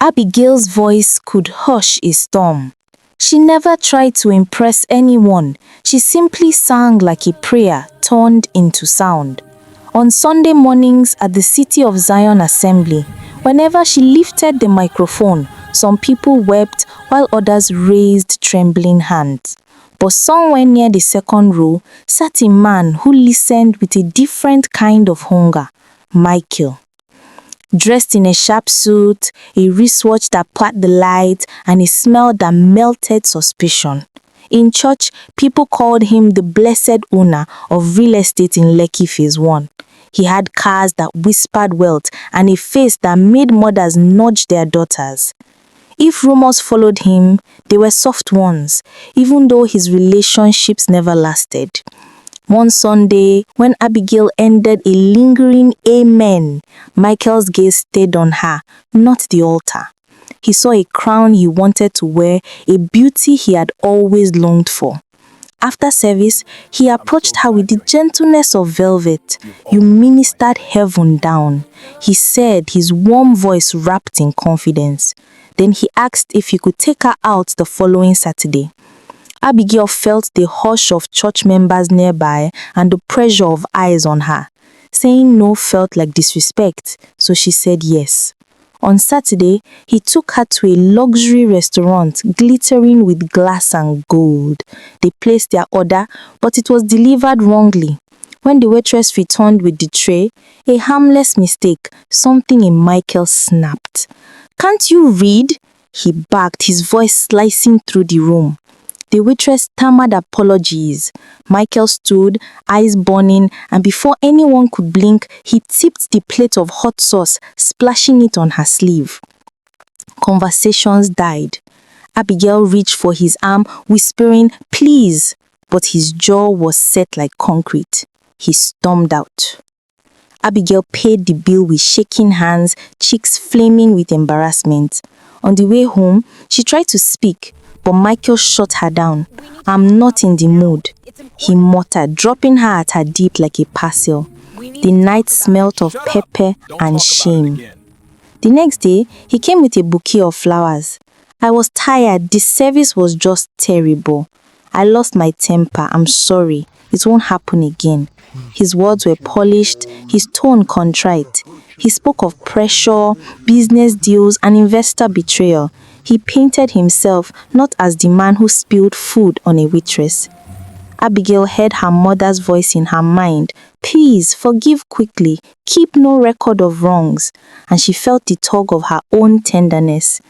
Abigail's voice could hush a storm. She never tried to impress anyone. She simply sang like a prayer turned into sound. On Sunday mornings at the City of Zion Assembly, whenever she lifted the microphone, some people wept while others raised trembling hands. But somewhere near the second row sat a man who listened with a different kind of hunger, Michael. Dressed in a sharp suit, a wristwatch that packed the light, and a smell that melted suspicion. In church, people called him the blessed owner of real estate in Lekki Phase 1. He had cars that whispered wealth and a face that made mothers nudge their daughters. If rumors followed him, they were soft ones, even though his relationships never lasted. One Sunday, when Abigail ended a lingering amen, Michael's gaze stayed on her, not the altar. He saw a crown he wanted to wear, a beauty he had always longed for. After service, he approached her with the gentleness of velvet. "You ministered heaven down," he said, his warm voice wrapped in confidence. Then he asked if he could take her out the following Saturday. Abigail felt the hush of church members nearby and the pressure of eyes on her. Saying no felt like disrespect, so she said yes. On Saturday, he took her to a luxury restaurant glittering with glass and gold. They placed their order, but it was delivered wrongly. When the waitress returned with the tray, a harmless mistake, something in Michael snapped. "Can't you read?" he barked, his voice slicing through the room. The waitress stammered apologies. Michael stood, eyes burning, and before anyone could blink, he tipped the plate of hot sauce, splashing it on her sleeve. Conversations died. Abigail reached for his arm, whispering, "Please," but his jaw was set like concrete. He stormed out. Abigail paid the bill with shaking hands, cheeks flaming with embarrassment. On the way home, she tried to speak, but Michael shut her down. "I'm not in the mood," he muttered, dropping her at her deep like a parcel. The night smelt of pepper and shame. The next day, he came with a bouquet of flowers. "I was tired. The service was just terrible. I lost my temper. I'm sorry. It won't happen again." His words were polished, his tone contrite. He spoke of pressure, business deals, and investor betrayal. He painted himself not as the man who spilled food on a waitress. Abigail heard her mother's voice in her mind. "Please, forgive quickly. Keep no record of wrongs." And she felt the tug of her own tenderness.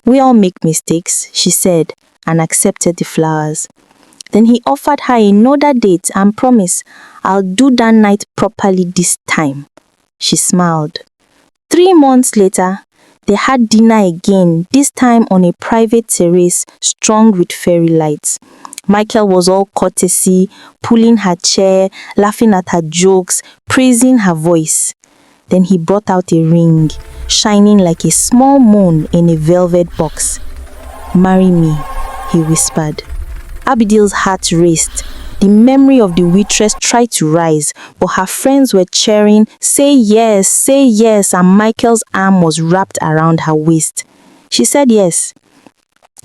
"We all make mistakes," she said, and accepted the flowers. Then he offered her another date and promised, "I'll do that night properly this time." She smiled. 3 months later, they had dinner again, this time on a private terrace strung with fairy lights. Michael was all courtesy, pulling her chair, laughing at her jokes, praising her voice. Then he brought out a ring, shining like a small moon in a velvet box. "Marry me," he whispered. Abigail's heart raced. The memory of the waitress tried to rise, but her friends were cheering, say yes, and Michael's arm was wrapped around her waist. She said yes.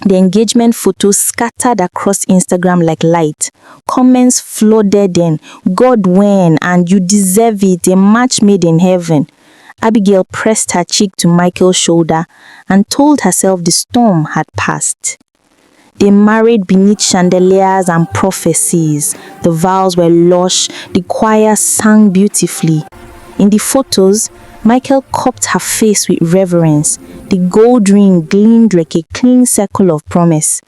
The engagement photos scattered across Instagram like light. Comments flooded in, "God when," and "You deserve it, a match made in heaven." Abigail pressed her cheek to Michael's shoulder and told herself the storm had passed. They married beneath chandeliers and prophecies. The vows were lush, the choir sang beautifully. In the photos, Michael cupped her face with reverence. The gold ring gleamed like a clean circle of promise.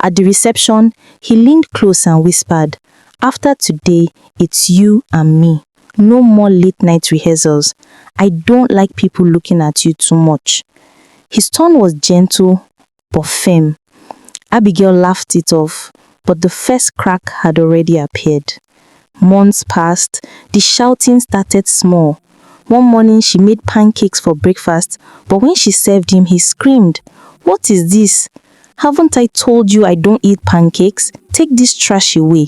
At the reception, he leaned close and whispered, "After today, it's you and me. No more late night rehearsals. I don't like people looking at you too much." His tone was gentle but firm. Abigail laughed it off, but the first crack had already appeared. Months passed, the shouting started small. One morning she made pancakes for breakfast, but when she served him, he screamed, "What is this? Haven't I told you I don't eat pancakes? Take this trash away."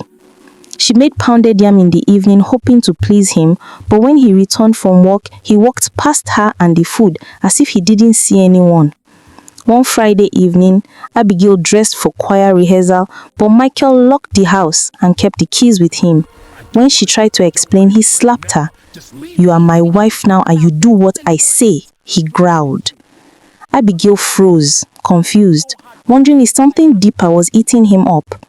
She made pounded yam in the evening, hoping to please him, but when he returned from work, he walked past her and the food as if he didn't see anyone. One Friday evening, Abigail dressed for choir rehearsal, but Michael locked the house and kept the keys with him. When she tried to explain, he slapped her. "You are my wife now and you do what I say," he growled. Abigail froze, confused, wondering if something deeper was eating him up.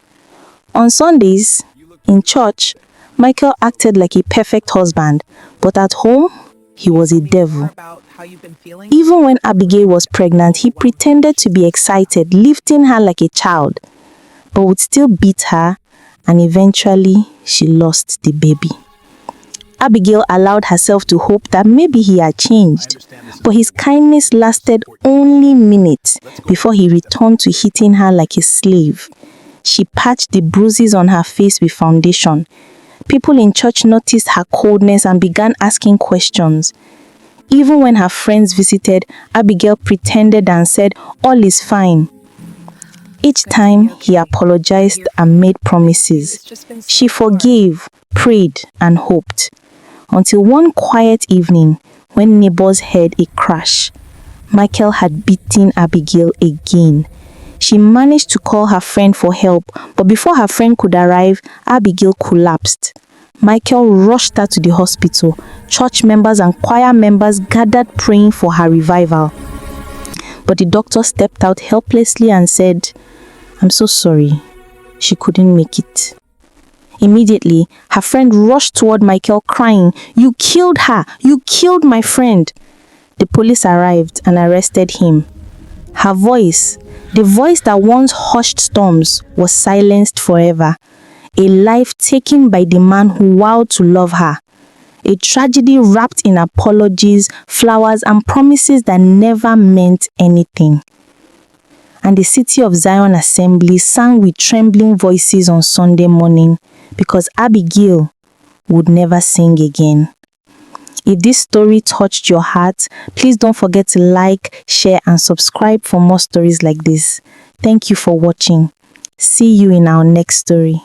On Sundays, in church, Michael acted like a perfect husband, but at home, he was a devil. Even when Abigail was pregnant, he pretended to be excited, lifting her like a child, but would still beat her, and eventually she lost the baby. Abigail allowed herself to hope that maybe he had changed, but his kindness lasted only minutes before he returned to hitting her like a slave. She patched the bruises on her face with foundation. People in church noticed her coldness and began asking questions. Even when her friends visited, Abigail pretended and said, "All is fine." Each time he apologized and made promises. She forgave, prayed, and hoped. Until one quiet evening, when neighbors heard a crash, Michael had beaten Abigail again. She managed to call her friend for help, but before her friend could arrive, Abigail collapsed. Michael rushed her to the hospital. Church members and choir members gathered praying for her revival. But the doctor stepped out helplessly and said, "I'm so sorry, she couldn't make it." Immediately, her friend rushed toward Michael crying, "You killed her! You killed my friend!" The police arrived and arrested him. Her voice, the voice that once hushed storms, was silenced forever. A life taken by the man who vowed to love her. A tragedy wrapped in apologies, flowers, and promises that never meant anything. And the City of Zion Assembly sang with trembling voices on Sunday morning because Abigail would never sing again. If this story touched your heart, please don't forget to like, share, and subscribe for more stories like this. Thank you for watching. See you in our next story.